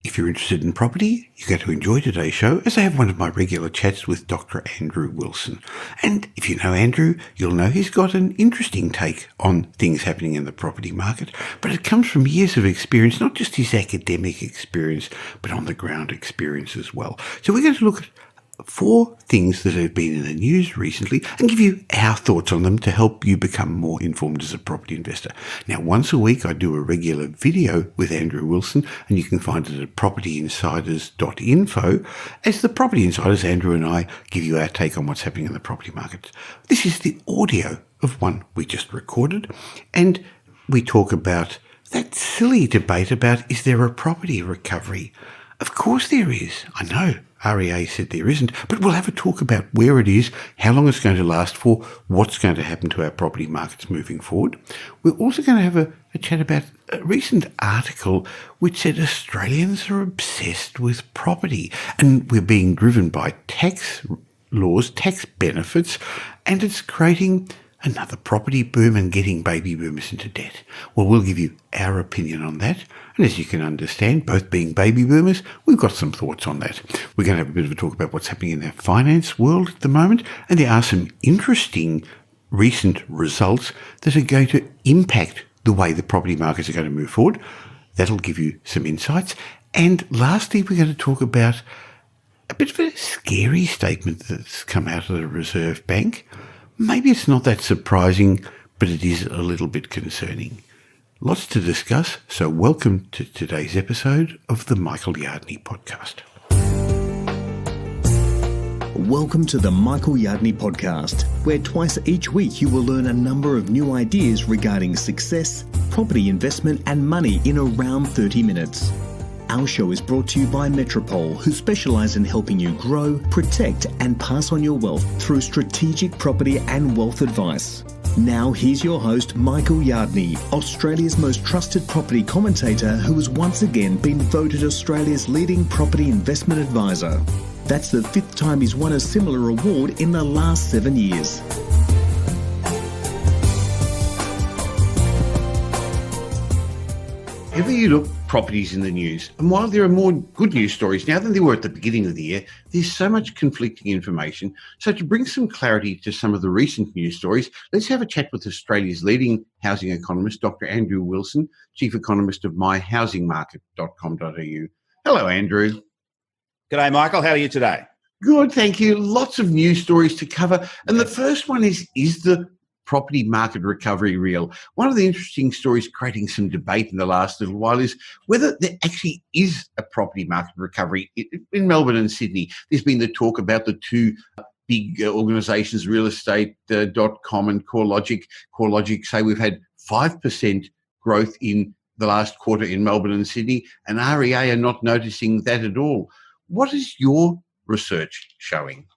If you're interested in property, you're going to enjoy today's show as I have one of my regular chats with Dr. Andrew Wilson. And if you know Andrew, you'll know he's got an interesting take on things happening in the property market, but it comes from years of experience, not just his academic experience, but on the ground experience as well. So we're going to look at 4 things that have been in the news recently and give you our thoughts on them to help you become more informed as a property investor. Now, once a week, I do a regular video with Andrew Wilson, and you can find it at propertyinsiders.info. As the Property Insiders, Andrew and I give you our take on what's happening in the property market. This is the audio of one we just recorded, and we talk about that silly debate about, is there a property recovery? Of course there is. I know. RBA said there isn't, but we'll have a talk about where it is, how long it's going to last for, what's going to happen to our property markets moving forward. We're also going to have a chat about a recent article which said Australians are obsessed with property and we're being driven by tax laws, tax benefits, and it's creating another property boom and getting baby boomers into debt. Well, we'll give you our opinion on that. And as you can understand, both being baby boomers, we've got some thoughts on that. We're going to have a bit of a talk about what's happening in the finance world at the moment. And there are some interesting recent results that are going to impact the way the property markets are going to move forward. That'll give you some insights. And lastly, we're going to talk about a bit of a scary statement that's come out of the Reserve Bank. Maybe it's not that surprising, but it is a little bit concerning. Lots to discuss, so welcome to today's episode of the Michael Yardney podcast. Welcome to the Michael Yardney podcast, where twice each week you will learn a number of new ideas regarding success, property investment and money in around 30 minutes. Our show is brought to you by Metropole, who specialise in helping you grow, protect and pass on your wealth through strategic property and wealth advice. Now here's your host, Michael Yardney, Australia's most trusted property commentator who has once again been voted Australia's leading property investment advisor. That's the 5th time he's won a similar award in the last 7 years. Ever you look, properties in the news, and while there are more good news stories now than there were at the beginning of the year, there's so much conflicting information. So to bring some clarity to some of the recent news stories, let's have a chat with Australia's leading housing economist, Dr. Andrew Wilson, Chief Economist of myhousingmarket.com.au. Hello, Andrew. G'day, Michael. How are you today? Good, thank you. Lots of news stories to cover. And the first one is the property market recovery real? One of the interesting stories creating some debate in the last little while is whether there actually is a property market recovery in Melbourne and Sydney. There's been the talk about the 2 big organisations, realestate.com and CoreLogic. CoreLogic say we've had 5% growth in the last quarter in Melbourne and Sydney, and RBA are not noticing that at all. What is your research showing?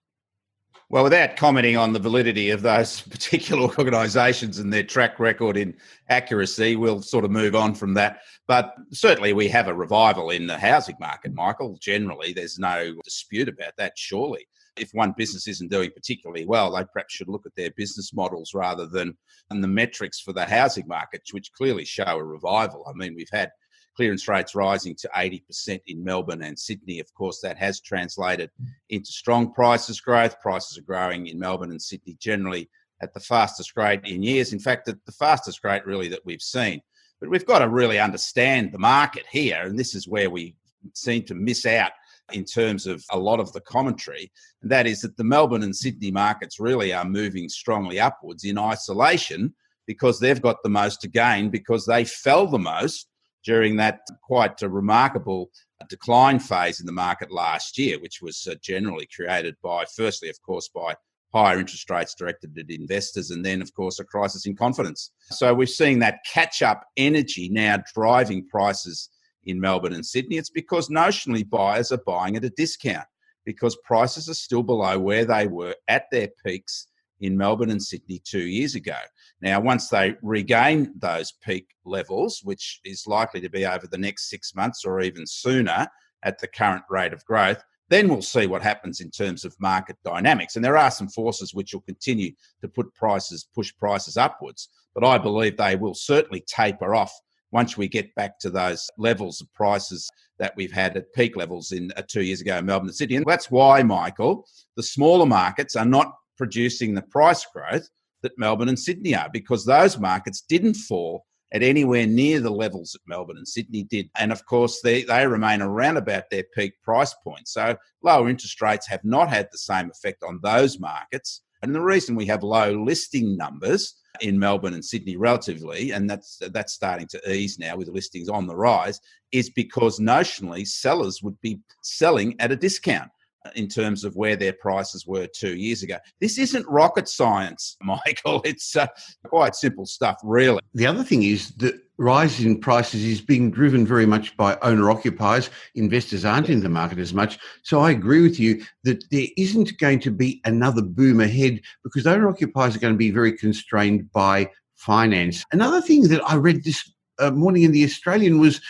Well, without commenting on the validity of those particular organisations and their track record in accuracy, we'll sort of move on from that. But certainly we have a revival in the housing market, Michael. Generally, there's no dispute about that, surely. If one business isn't doing particularly well, they perhaps should look at their business models rather than the metrics for the housing market, which clearly show a revival. I mean, we've had clearance rates rising to 80% in Melbourne and Sydney. Of course, that has translated into strong prices growth. Prices are growing in Melbourne and Sydney generally at the fastest rate in years. In fact, at the fastest rate really that we've seen. But we've got to really understand the market here, and this is where we seem to miss out in terms of a lot of the commentary, and that is that the Melbourne and Sydney markets really are moving strongly upwards in isolation because they've got the most to gain because they fell the most during that quite a remarkable decline phase in the market last year, which was generally created by, firstly, of course, by higher interest rates directed at investors, and then, of course, a crisis in confidence. So we're seeing that catch-up energy now driving prices in Melbourne and Sydney. It's because notionally buyers are buying at a discount because prices are still below where they were at their peaks in Melbourne and Sydney 2 years ago. Now, once they regain those peak levels, which is likely to be over the next 6 months or even sooner at the current rate of growth, then we'll see what happens in terms of market dynamics. And there are some forces which will continue to push prices upwards, but I believe they will certainly taper off once we get back to those levels of prices that we've had at peak levels in 2 years ago in Melbourne and Sydney. And that's why, Michael, the smaller markets are not producing the price growth that Melbourne and Sydney are, because those markets didn't fall at anywhere near the levels that Melbourne and Sydney did. And of course, they remain around about their peak price point. So lower interest rates have not had the same effect on those markets. And the reason we have low listing numbers in Melbourne and Sydney relatively, and that's starting to ease now with listings on the rise, is because notionally sellers would be selling at a discount in terms of where their prices were 2 years ago. This isn't rocket science, Michael. It's quite simple stuff, really. The other thing is that rise in prices is being driven very much by owner-occupiers. Investors aren't in the market as much. So I agree with you that there isn't going to be another boom ahead, because owner-occupiers are going to be very constrained by finance. Another thing that I read this morning in The Australian was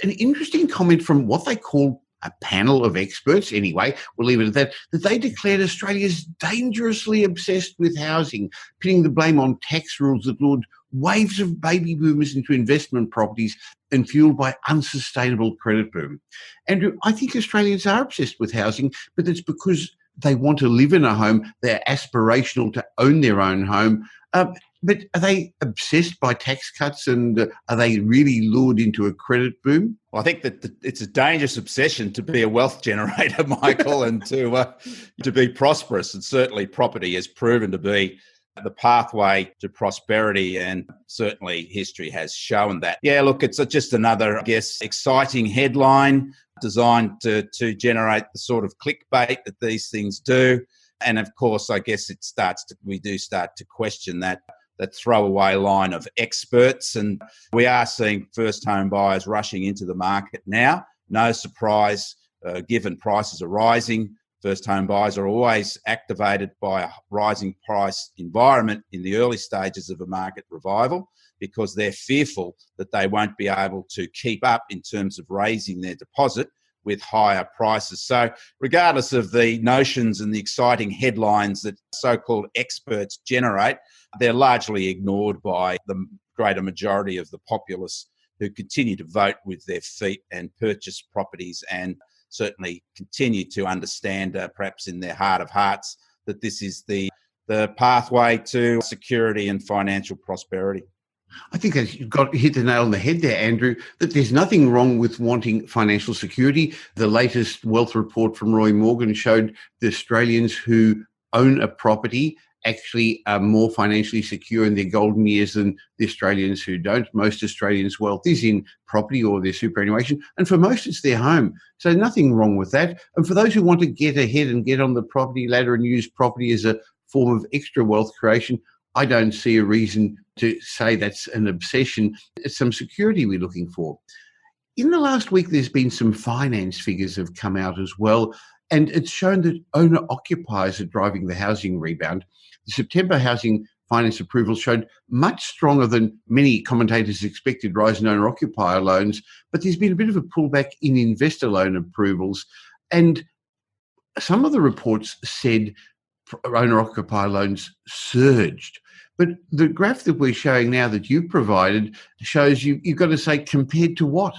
an interesting comment from what they call a panel of experts, anyway, we'll leave it at that they declared Australia's dangerously obsessed with housing, pinning the blame on tax rules that lured waves of baby boomers into investment properties and fueled by unsustainable credit boom. Andrew, I think Australians are obsessed with housing, but it's because they want to live in a home. They're aspirational to own their own home. But are they obsessed by tax cuts, and are they really lured into a credit boom? Well, I think that it's a dangerous obsession to be a wealth generator, Michael, and to be prosperous. And certainly property has proven to be the pathway to prosperity, and certainly history has shown that. Yeah, look, it's just another, I guess, exciting headline designed to generate the sort of clickbait that these things do. And of course, I guess we do start to question that throwaway line of experts. And we are seeing first home buyers rushing into the market now. No surprise, given prices are rising. First home buyers are always activated by a rising price environment in the early stages of a market revival, because they're fearful that they won't be able to keep up in terms of raising their deposit with higher prices. So regardless of the notions and the exciting headlines that so-called experts generate, they're largely ignored by the greater majority of the populace, who continue to vote with their feet and purchase properties, and certainly continue to understand, perhaps in their heart of hearts, that this is the pathway to security and financial prosperity. I think that you've hit the nail on the head there, Andrew, that there's nothing wrong with wanting financial security. The latest wealth report from Roy Morgan showed the Australians who own a property actually are more financially secure in their golden years than the Australians who don't. Most Australians' wealth is in property or their superannuation, and for most it's their home. So nothing wrong with that. And for those who want to get ahead and get on the property ladder and use property as a form of extra wealth creation, I don't see a reason to say that's an obsession. It's some security we're looking for. In the last week, there's been some finance figures have come out as well, and it's shown that owner-occupiers are driving the housing rebound. The September housing finance approval showed much stronger than many commentators expected rise in owner-occupier loans, but there's been a bit of a pullback in investor loan approvals. And some of the reports said owner-occupier loans surged. But the graph that we're showing now that you've provided shows you've got to say compared to what?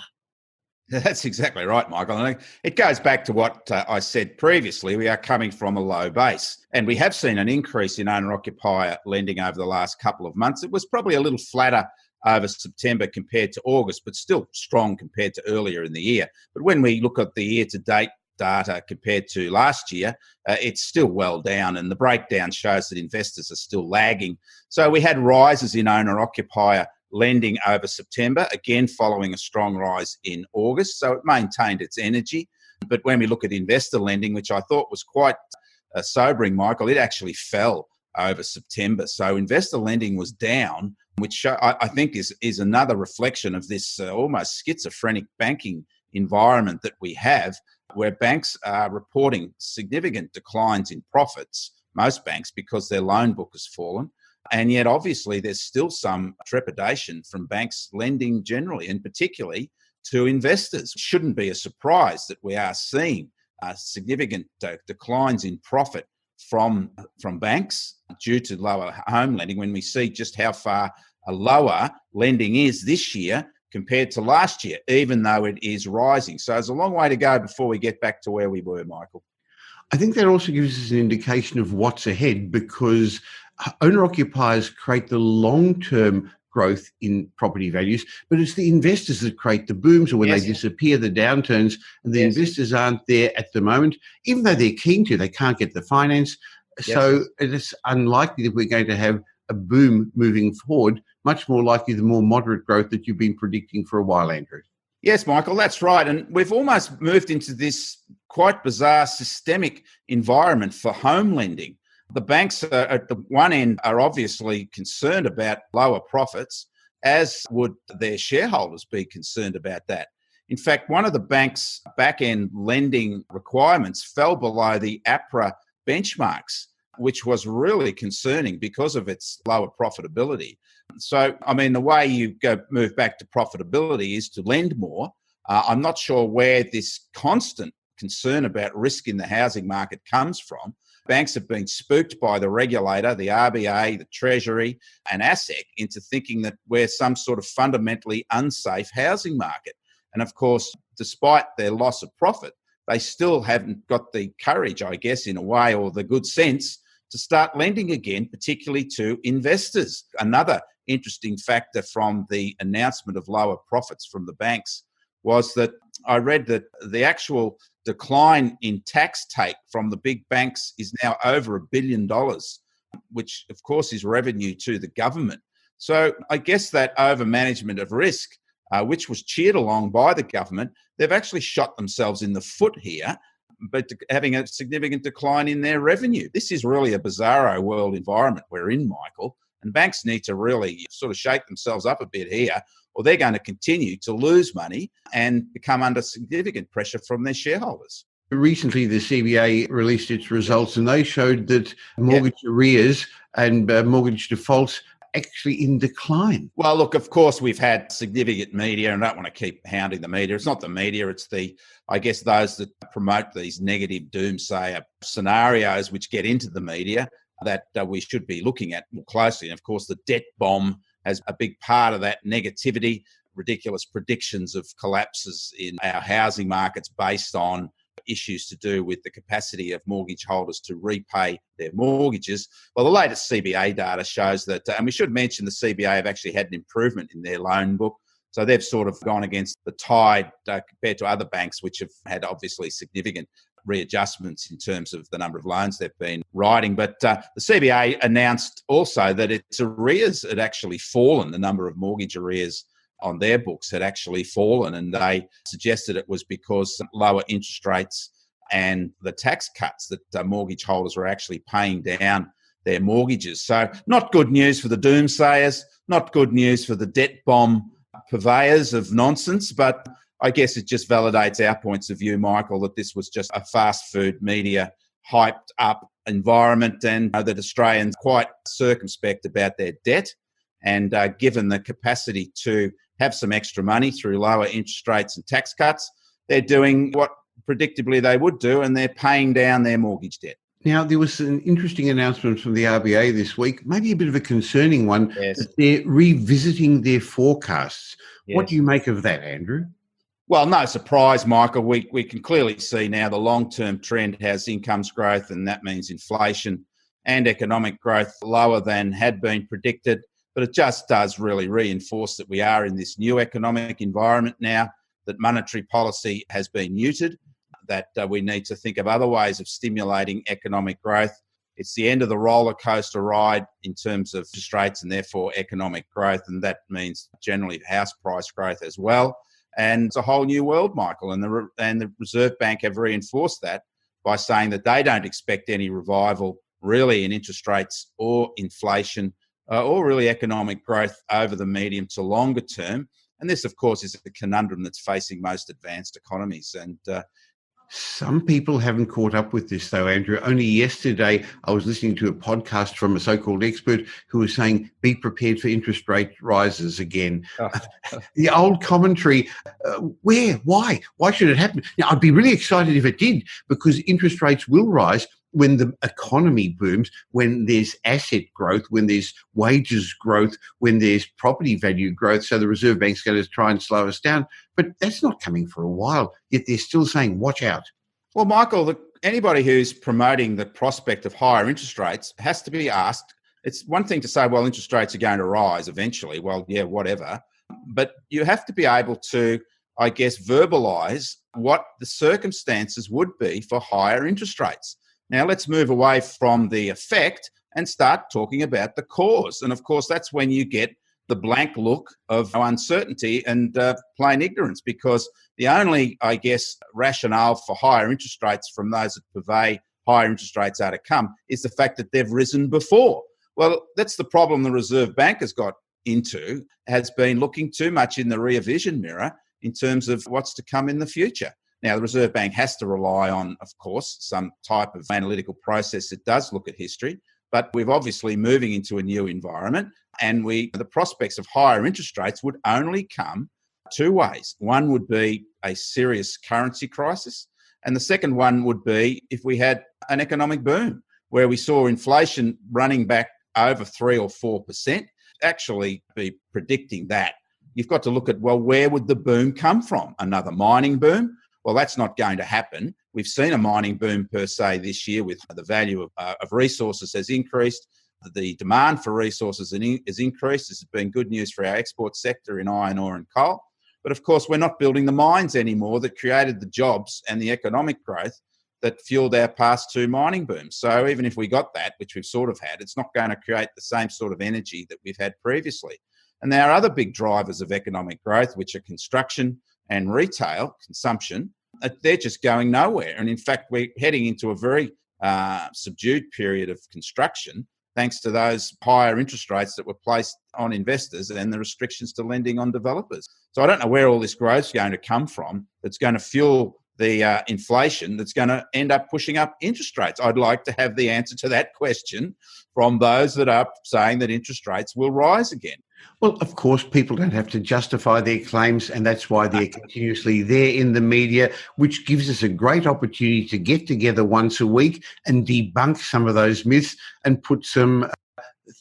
That's exactly right, Michael. And it goes back to what I said previously. We are coming from a low base, and we have seen an increase in owner-occupier lending over the last couple of months. It was probably a little flatter over September compared to August, but still strong compared to earlier in the year. But when we look at the year-to-date data compared to last year, it's still well down, and the breakdown shows that investors are still lagging. So we had rises in owner-occupier lending over September, again following a strong rise in August, so it maintained its energy. But when we look at investor lending, which I thought was quite sobering, Michael, it actually fell over September. So investor lending was down, which I think is another reflection of this almost schizophrenic banking environment that we have, where banks are reporting significant declines in profits, most banks, because their loan book has fallen. And yet, obviously, there's still some trepidation from banks lending generally, and particularly to investors. It shouldn't be a surprise that we are seeing significant declines in profit from banks due to lower home lending, when we see just how far lower lending is this year compared to last year, even though it is rising. So there's a long way to go before we get back to where we were, Michael. I think that also gives us an indication of what's ahead, because owner-occupiers create the long-term growth in property values, but it's the investors that create the booms, or when they disappear, the downturns, and the investors aren't there at the moment. Even though they're keen to, they can't get the finance. So it's unlikely that we're going to have a boom moving forward, much more likely the more moderate growth that you've been predicting for a while, Andrew. Yes, Michael, that's right. And we've almost moved into this quite bizarre systemic environment for home lending. The banks at the one end are obviously concerned about lower profits, as would their shareholders be concerned about that. In fact, one of the bank's back-end lending requirements fell below the APRA benchmarks, which was really concerning because of its lower profitability. So, I mean, the way you move back to profitability is to lend more. I'm not sure where this constant concern about risk in the housing market comes from. Banks have been spooked by the regulator, the RBA, the Treasury, and ASIC into thinking that we're some sort of fundamentally unsafe housing market. And of course, despite their loss of profit, they still haven't got the courage, I guess, in a way, or the good sense to start lending again, particularly to investors. Another interesting factor from the announcement of lower profits from the banks was that I read that the actual decline in tax take from the big banks is now over $1 billion, which of course is revenue to the government. So I guess that over-management of risk, which was cheered along by the government, they've actually shot themselves in the foot here, but having a significant decline in their revenue. This is really a bizarro world environment we're in, Michael, and banks need to really sort of shake themselves up a bit here, or they're going to continue to lose money and become under significant pressure from their shareholders. Recently, the CBA released its results, and they showed that mortgage arrears and mortgage defaults actually in decline. Well, look, of course, we've had significant media, and I don't want to keep hounding the media. It's not the media, it's I guess those that promote these negative doomsayer scenarios which get into the media that we should be looking at more closely. And of course, the debt bomb has a big part of that negativity, ridiculous predictions of collapses in our housing markets based on issues to do with the capacity of mortgage holders to repay their mortgages. Well, the latest CBA data shows that, and we should mention the CBA have actually had an improvement in their loan book. So they've sort of gone against the tide compared to other banks, which have had obviously significant readjustments in terms of the number of loans they've been writing. But the CBA announced also that its arrears had actually fallen. The number of mortgage arrears on their books had actually fallen, and they suggested it was because lower interest rates and the tax cuts that mortgage holders were actually paying down their mortgages. So not good news for the doomsayers, not good news for the debt bomb purveyors of nonsense, but I guess it just validates our points of view, Michael, that this was just a fast food media hyped up environment, and that Australians are quite circumspect about their debt. And given the capacity to have some extra money through lower interest rates and tax cuts, they're doing what predictably they would do, and they're paying down their mortgage debt. Now, there was an interesting announcement from the RBA this week, maybe a bit of a concerning one, that they're revisiting their forecasts. Yes. What do you make of that, Andrew? Well, no surprise, Michael. We can clearly see now the long-term trend has incomes growth, and that means inflation and economic growth lower than had been predicted. But it just does really reinforce that we are in this new economic environment now, that monetary policy has been muted, that we need to think of other ways of stimulating economic growth. It's the end of the roller coaster ride in terms of interest rates and therefore economic growth, and that means generally house price growth as well. And it's a whole new world, Michael, and the Reserve Bank have reinforced that by saying that they don't expect any revival really in interest rates or inflation or really economic growth over the medium to longer term. And this, of course, is a conundrum that's facing most advanced economies. And some people haven't caught up with this, though, Andrew. Only yesterday, I was listening to a podcast from a so-called expert who was saying, be prepared for interest rate rises again. The old commentary, where? Why? Why should it happen? Now, I'd be really excited if it did, because interest rates will rise. when the economy booms, when there's asset growth, when there's wages growth, when there's property value growth. So the Reserve Bank's going to try and slow us down. But that's not coming for a while, yet they're still saying, watch out. Well, Michael, anybody who's promoting the prospect of higher interest rates has to be asked. It's one thing to say, well, interest rates are going to rise eventually. Well, yeah, whatever. But you have to be able to, I guess, verbalise what the circumstances would be for higher interest rates. Now, let's move away from the effect and start talking about the cause. And of course, that's when you get the blank look of uncertainty and plain ignorance, because the only, I guess, rationale for higher interest rates from those that purvey higher interest rates are to come is the fact that they've risen before. Well, that's the problem the Reserve Bank has got into, has been looking too much in the rear vision mirror in terms of what's to come in the future. Now, the Reserve Bank has to rely on, of course, some type of analytical process that does look at history, but we're obviously moving into a new environment, and the prospects of higher interest rates would only come two ways. One would be a serious currency crisis, and the second one would be if we had an economic boom where we saw inflation running back over 3 or 4%. Actually be predicting that, you've got to look at, well, where would the boom come from? Another mining boom? Well, that's not going to happen. We've seen a mining boom per se this year with the value of resources has increased. The demand for resources has increased. This has been good news for our export sector in iron ore and coal. But of course, we're not building the mines anymore that created the jobs and the economic growth that fueled our past two mining booms. So even if we got that, which we've sort of had, it's not going to create the same sort of energy that we've had previously. And there are other big drivers of economic growth, which are construction and retail consumption. They're just going nowhere. And in fact, we're heading into a very subdued period of construction, thanks to those higher interest rates that were placed on investors and the restrictions to lending on developers. So I don't know where all this growth is going to come from that's going to fuel the inflation that's going to end up pushing up interest rates. I'd like to have the answer to that question from those that are saying that interest rates will rise again. Well, of course, people don't have to justify their claims, and that's why they're continuously there in the media, which gives us a great opportunity to get together once a week and debunk some of those myths and put some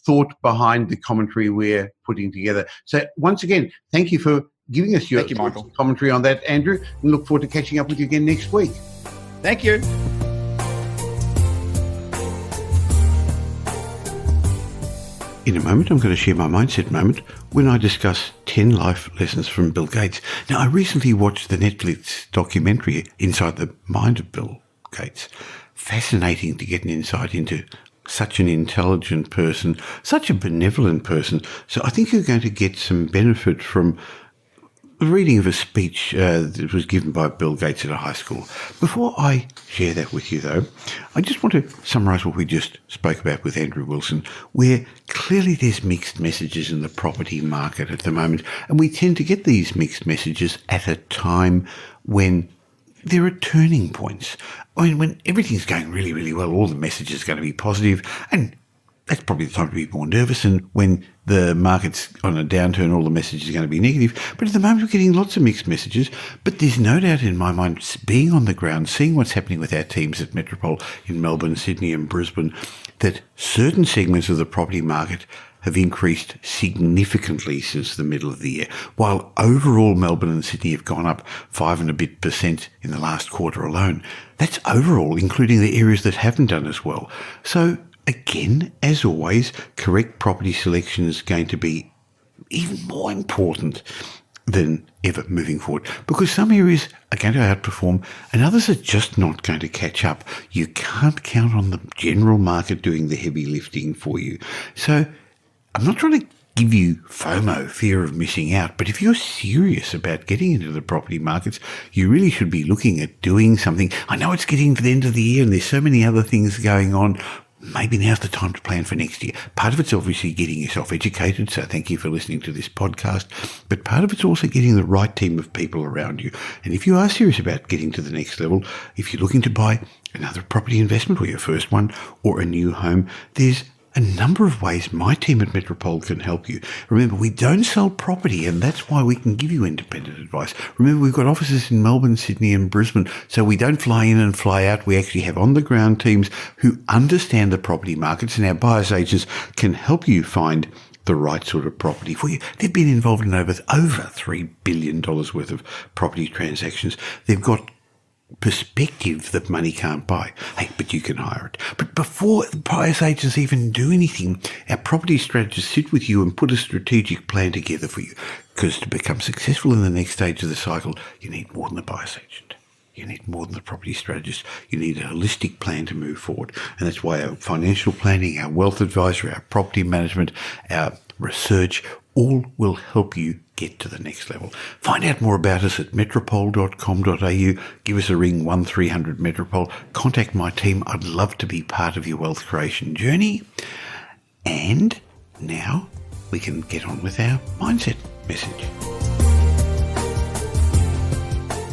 thought behind the commentary we're putting together. So once again, thank you for giving us your commentary on that, Andrew, and look forward to catching up with you again next week. Thank you. In a moment, I'm going to share my mindset moment when I discuss 10 life lessons from Bill Gates. Now, I recently watched the Netflix documentary Inside the Mind of Bill Gates. Fascinating to get an insight into such an intelligent person, such a benevolent person. So I think you're going to get some benefit from the reading of a speech that was given by Bill Gates at a high school. Before I share that with you, though, I just want to summarise what we just spoke about with Andrew Wilson, where clearly there's mixed messages in the property market at the moment, and we tend to get these mixed messages at a time when there are turning points. I mean, when everything's going really, really well, all the messages are going to be positive, and that's probably the time to be more nervous. And when the market's on a downturn, all the messages are going to be negative. But at the moment, we're getting lots of mixed messages. But there's no doubt in my mind, being on the ground, seeing what's happening with our teams at Metropole in Melbourne, Sydney and Brisbane, that certain segments of the property market have increased significantly since the middle of the year, while overall Melbourne and Sydney have gone up 5% and a bit in the last quarter alone. That's overall, including the areas that haven't done as well. So again, as always, correct property selection is going to be even more important than ever moving forward, because some areas are going to outperform and others are just not going to catch up. You can't count on the general market doing the heavy lifting for you. So I'm not trying to give you FOMO, fear of missing out, but if you're serious about getting into the property markets, you really should be looking at doing something. I know it's getting to the end of the year and there's so many other things going on. Maybe now's the time to plan for next year. Part of it's obviously getting yourself educated, so thank you for listening to this podcast. But part of it's also getting the right team of people around you. And if you are serious about getting to the next level, if you're looking to buy another property investment or your first one or a new home, there's a number of ways my team at Metropole can help you. Remember, we don't sell property, and that's why we can give you independent advice. Remember, we've got offices in Melbourne, Sydney and Brisbane, so we don't fly in and fly out. We actually have on-the-ground teams who understand the property markets, and our buyers agents can help you find the right sort of property for you. They've been involved in over $3 billion worth of property transactions. They've got perspective that money can't buy. Hey, but you can hire it. But before the buyers agents even do anything, our property strategists sit with you and put a strategic plan together for you. Because to become successful in the next stage of the cycle, you need more than the buyers agent. You need more than the property strategist. You need a holistic plan to move forward. And that's why our financial planning, our wealth advisory, our property management, our research, all will help you get to the next level. Find out more about us at metropole.com.au. Give us a ring, 1300 Metropole. Contact my team. I'd love to be part of your wealth creation journey. And now we can get on with our mindset message.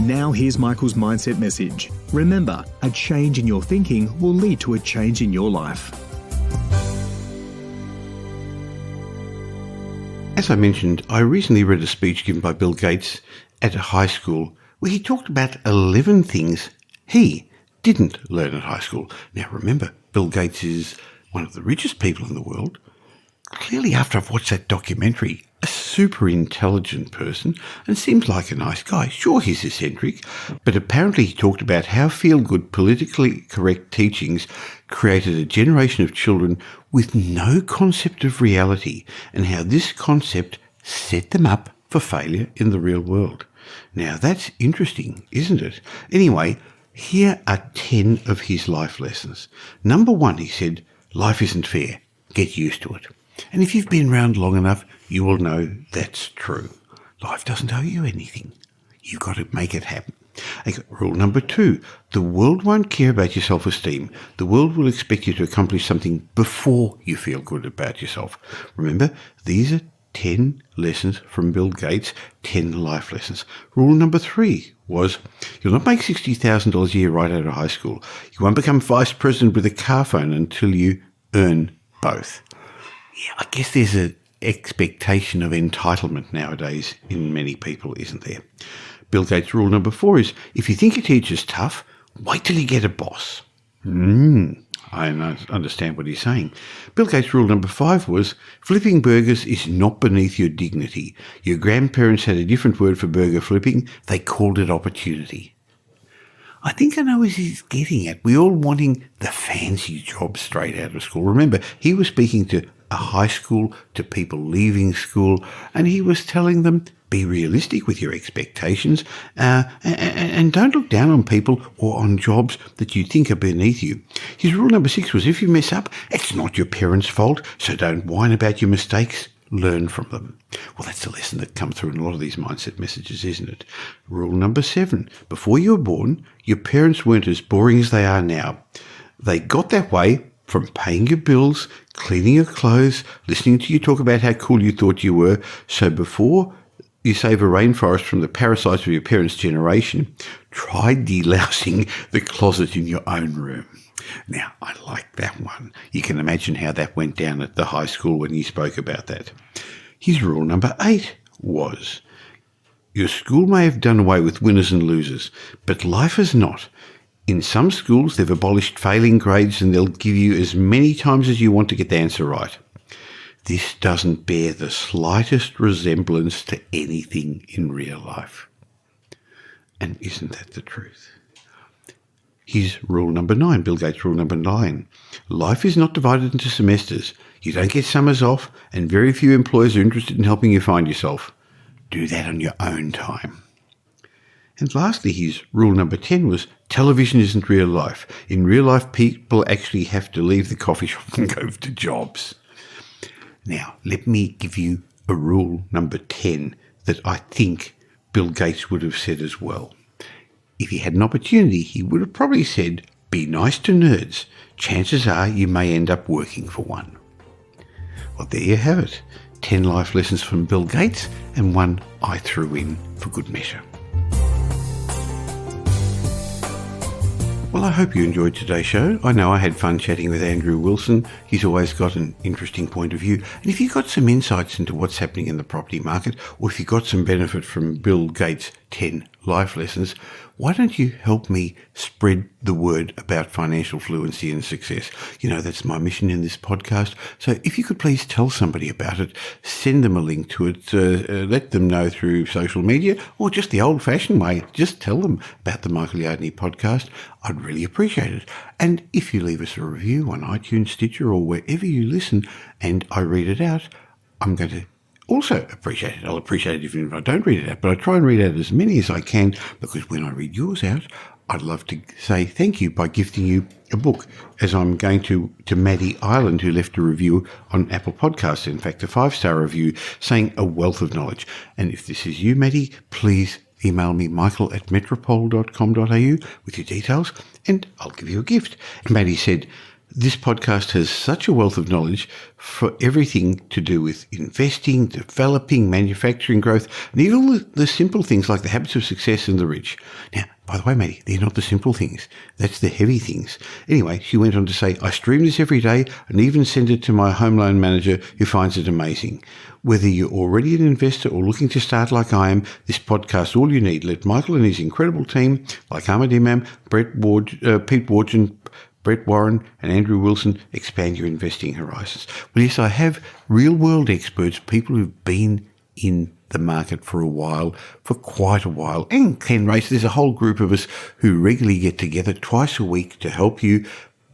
Now here's Michael's mindset message. Remember, a change in your thinking will lead to a change in your life. As I mentioned, I recently read a speech given by Bill Gates at a high school where he talked about 11 things he didn't learn at high school. Now remember, Bill Gates is one of the richest people in the world. Clearly, after I've watched that documentary, a super intelligent person and seems like a nice guy. Sure, he's eccentric, but apparently he talked about how feel-good, politically correct teachings created a generation of children with no concept of reality and how this concept set them up for failure in the real world. Now, that's interesting, isn't it? Anyway, here are 10 of his life lessons. Number 1, he said, life isn't fair. Get used to it. And if you've been around long enough, you will know that's true. Life doesn't owe you anything. You've got to make it happen. Okay, rule number 2, the world won't care about your self-esteem. The world will expect you to accomplish something before you feel good about yourself. Remember, these are 10 lessons from Bill Gates, 10 life lessons. Rule number 3 was, you'll not make $60,000 a year right out of high school. You won't become vice president with a car phone until you earn both. Yeah, I guess there's an expectation of entitlement nowadays in many people, isn't there? Bill Gates' rule number 4 is, if you think your teacher's tough, wait till you get a boss. I understand what he's saying. Bill Gates' rule number 5 was, flipping burgers is not beneath your dignity. Your grandparents had a different word for burger flipping. They called it opportunity. I think I know what he's getting at. We're all wanting the fancy job straight out of school. Remember, he was speaking to a high school, to people leaving school, and he was telling them, be realistic with your expectations and don't look down on people or on jobs that you think are beneath you. His rule number 6 was, if you mess up, it's not your parents' fault, so don't whine about your mistakes. Learn from them. Well, that's a lesson that comes through in a lot of these mindset messages, isn't it? Rule number 7. Before you were born, your parents weren't as boring as they are now. They got that way from paying your bills, cleaning your clothes, listening to you talk about how cool you thought you were. So before you save a rainforest from the parasites of your parents' generation, try delousing the closet in your own room. Now, I like that one. You can imagine how that went down at the high school when he spoke about that. His rule number 8 was, your school may have done away with winners and losers, but life has not. In some schools, they've abolished failing grades and they'll give you as many times as you want to get the answer right. This doesn't bear the slightest resemblance to anything in real life. And isn't that the truth? His rule number 9, Bill Gates' rule number 9. Life is not divided into semesters. You don't get summers off, and very few employers are interested in helping you find yourself. Do that on your own time. And lastly, his rule number 10 was, television isn't real life. In real life, people actually have to leave the coffee shop and go to jobs. Now, let me give you a rule number 10 that I think Bill Gates would have said as well. If he had an opportunity, he would have probably said, be nice to nerds. Chances are you may end up working for one. Well, there you have it. 10 life lessons from Bill Gates and one I threw in for good measure. Well, I hope you enjoyed today's show. I know I had fun chatting with Andrew Wilson. He's always got an interesting point of view. And if you've got some insights into what's happening in the property market, or if you got some benefit from Bill Gates' 10 life lessons, why don't you help me spread the word about financial fluency and success? You know, that's my mission in this podcast. So if you could please tell somebody about it, send them a link to it, let them know through social media, or just the old-fashioned way, just tell them about the Michael Yardney podcast. I'd really appreciate it. And if you leave us a review on iTunes, Stitcher, or wherever you listen, and I read it out, I'm going to also appreciate it. I'll appreciate it even if I don't read it out, but I try and read out as many as I can, because when I read yours out, I'd love to say thank you by gifting you a book, as I'm going to Maddie Ireland, who left a review on Apple Podcasts, in fact, a 5-star review, saying a wealth of knowledge. And if this is you, Maddie, please email me, michael@metropole.com.au, with your details, and I'll give you a gift. And Maddie said, this podcast has such a wealth of knowledge for everything to do with investing, developing, manufacturing growth, and even the simple things like the habits of success and the rich. Now, by the way, Maddie, they're not the simple things. That's the heavy things. Anyway, she went on to say, I stream this every day and even send it to my home loan manager, who finds it amazing. Whether you're already an investor or looking to start like I am, this podcast is all you need. Let Michael and his incredible team, like Ahmed Imam, Pete Warden, Brett Warren and Andrew Wilson, expand your investing horizons. Well, yes, I have real-world experts, people who've been in the market for a while, for quite a while, and Ken Race. There's a whole group of us who regularly get together twice a week to help you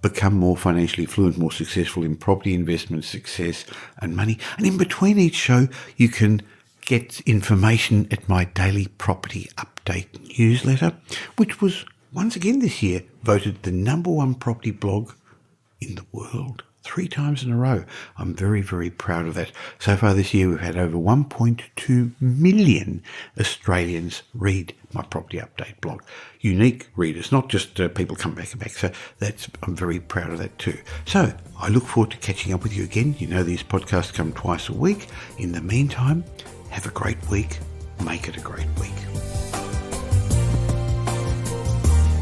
become more financially fluent, more successful in property investment, success and money. And in between each show, you can get information at my daily property update newsletter, which was once again this year voted the #1 property blog in the world 3 times in a row. I'm very, very proud of that. So far this year, we've had over 1.2 million Australians read my property update blog. Unique readers, not just people come back and back. So I'm very proud of that too. So I look forward to catching up with you again. You know, these podcasts come twice a week. In the meantime, have a great week. Make it a great week.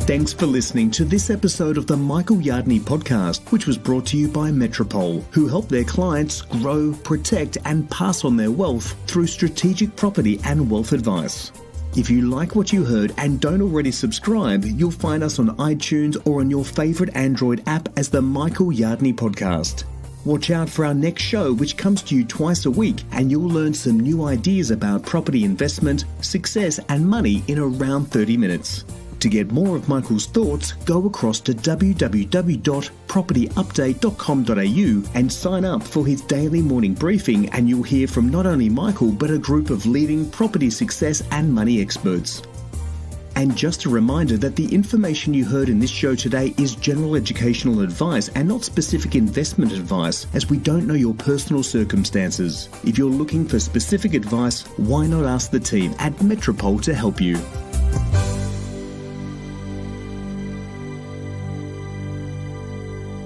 Thanks for listening to this episode of the Michael Yardney podcast, which was brought to you by Metropole, who help their clients grow, protect, and pass on their wealth through strategic property and wealth advice. If you like what you heard and don't already subscribe, you'll find us on iTunes or on your favourite Android app as the Michael Yardney podcast. Watch out for our next show, which comes to you twice a week, and you'll learn some new ideas about property investment, success, and money in around 30 minutes. To get more of Michael's thoughts, go across to www.propertyupdate.com.au and sign up for his daily morning briefing, and you'll hear from not only Michael but a group of leading property success and money experts. And just a reminder that the information you heard in this show today is general educational advice and not specific investment advice, as we don't know your personal circumstances. If you're looking for specific advice, why not ask the team at Metropole to help you?